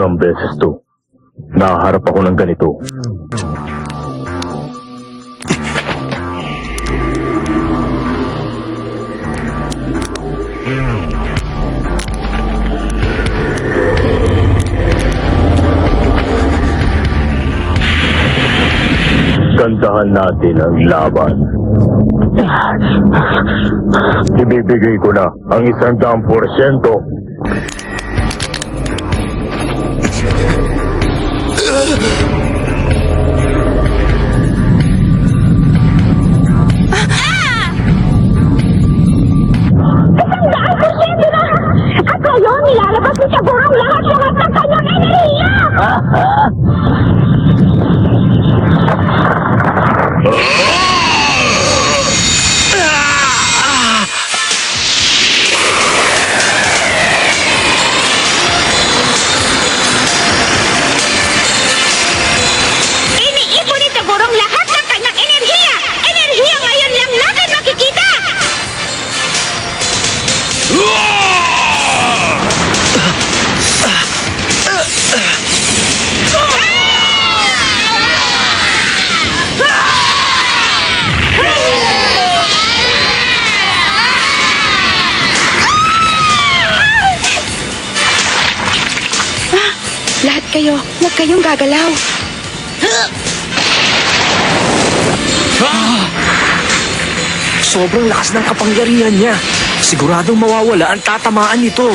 unang beses to. Nakaharap ako ng ganito. Gandahan natin ang laban. Ibibigay ko na ang 100%. At ngayon, nilalabas ni Siguro ang lahat-lahat ng kanyang enerhiya! Iniipon ni Siguro ang lahat ng kanyang enerhiya! Enerhiya ngayon lang natin makikita! Lahat kayo, huwag kayong gagalaw. Sobrang lakas ng kapangyarihan niya. Siguradong mawawala ang tatamaan nito.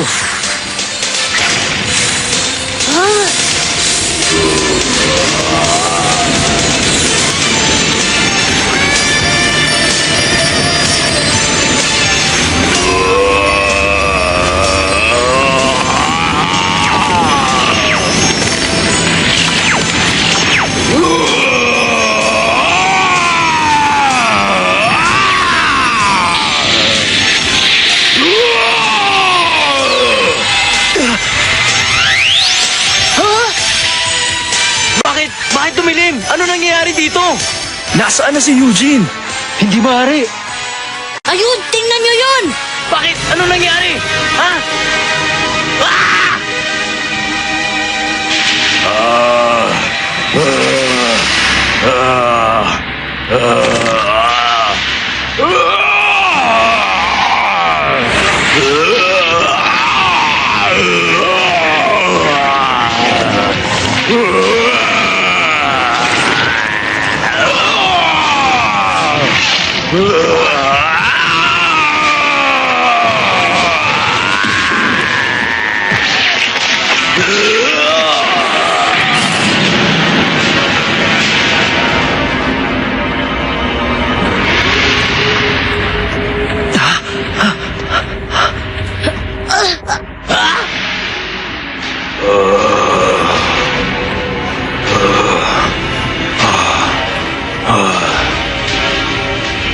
Bakit tumilim? Ano nangyayari dito? Nasaan na si Eugene? Hindi maaari. Ayun, tingnan nyo yun! Bakit? Ano nangyari? Ha?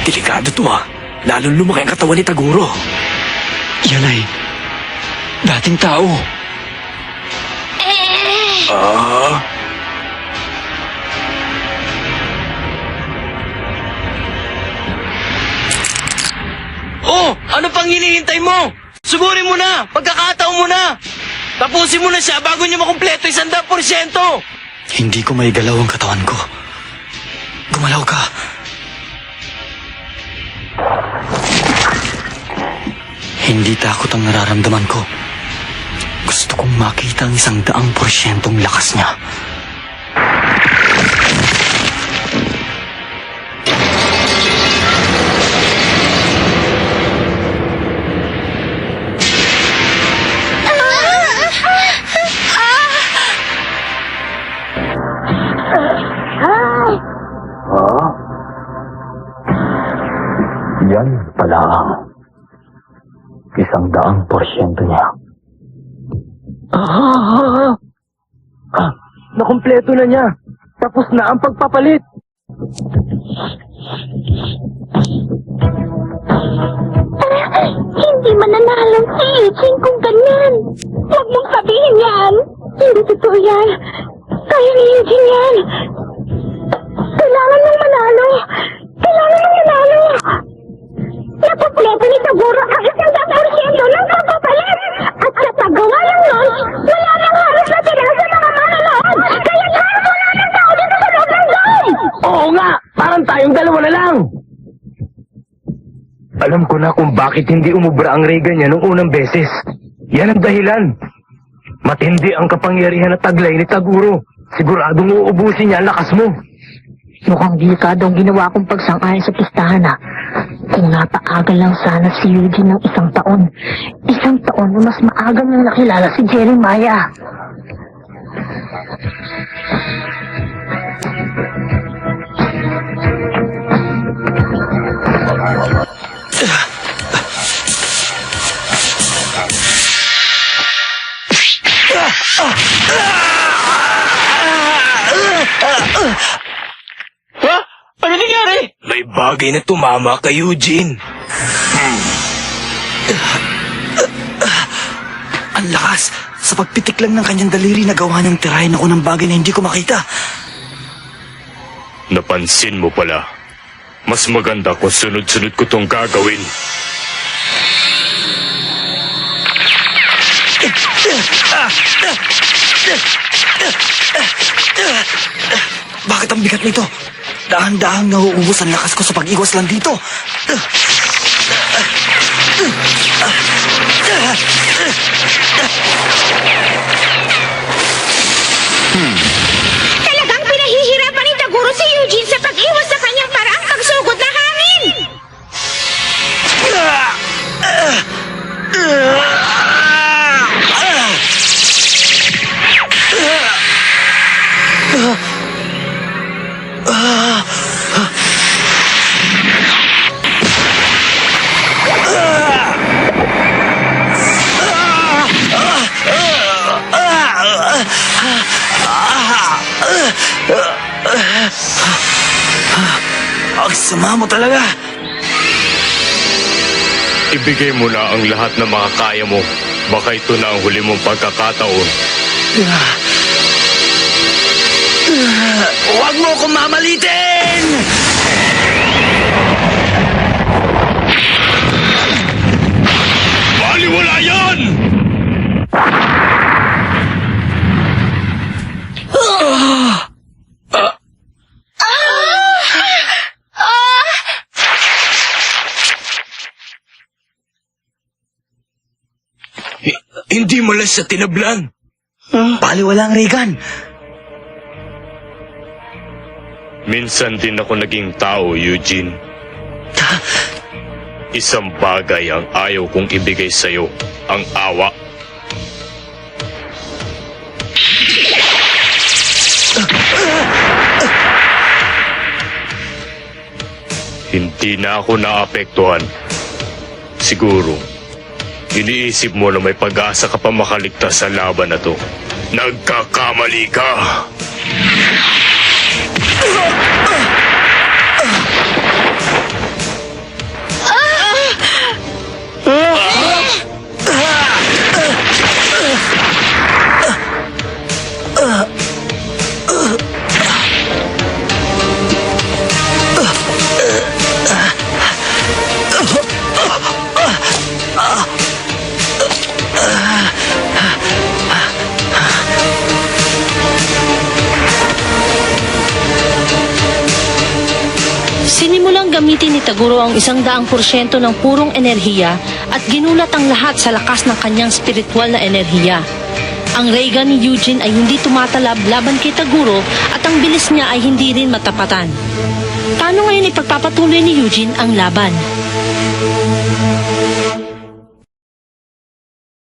Delikado to ah. Lalong lumaki ang katawan ni Taguro. Yan ay dating tao. Oh! Ano pang hinihintay mo? Suburin mo na! Pagkakataon mo na! Tapusin mo na siya bago niya makumpleto 100%! Hindi ko maigalaw ang katawan ko. Gumalaw ka. Hindi takot ang nararamdaman ko. Gusto kong makita ang 100% lakas niya. Yan pala ang 100% niya. Nakumpleto na niya. Tapos na ang pagpapalit. Hindi mananalo si Eugene kung ganyan. Huwag mong sabihin yan. Hindi totoo yan. Kaya ni Eugene yan. Kailangan mong manalo. Kailangan mong manalo. Nakumpleto ni Taguro ang 100% ng pagpapalit. At sa paggawa ng launch, wala nang halos na tira sa Alam ko na kung bakit hindi umubra ang Reagan niya nung unang beses. Yan ang dahilan. Matindi ang kapangyarihan na taglay ni Taguro. Siguradong uubusin niya ang lakas mo. Mukhang delikado ang ginawa kong pagsang-ayon sa pistahan na. Kung napaaga lang sana si Eugene ng 1 taon. 1 taon na mas maaga nang nakilala si Jeremiah. Ha? Ano nangyari? May bagay na tumama kay Eugene. Ang lakas. Sa pagpitik lang ng kanyang daliri, nagawa niyang tirahin ako ng bagay na hindi ko makita. Napansin mo pala. Mas maganda kung sunod-sunod ko tong gagawin. Bakit ang bigat nito? Dahan-dahang nauubos ang lakas ko sa pag-iwas lang dito. Talagang pinahihirapan ni Taguro si Eugene sa pag-iwas sa kanyang paraang pagsugod na hangin. Ang sama mo talaga. Ibigay mo na ang lahat ng mga kaya mo. Baka ito na ang huli mong pagkakataon. Huwag mo akong mamalitin! Baliwala yan! Hindi malas sa tinablan. Baliwala ang Reagan. Minsan din ako naging tao, Eugene. Isang bagay ang ayaw kong ibigay sa'yo, ang awa. Hindi na ako naapektuhan. Siguro, iniisip mo na may pag-asa ka pa makaligtas sa laban na to. Nagkakamali ka! Sinimulang gamitin ni Taguro ang 100% ng purong enerhiya at ginulat ang lahat sa lakas ng kanyang spiritual na enerhiya. Ang Reagan ni Eugene ay hindi tumatalab laban kay Taguro at ang bilis niya ay hindi rin matapatan. Paano ngayon ipagpapatuloy ni Eugene ang laban?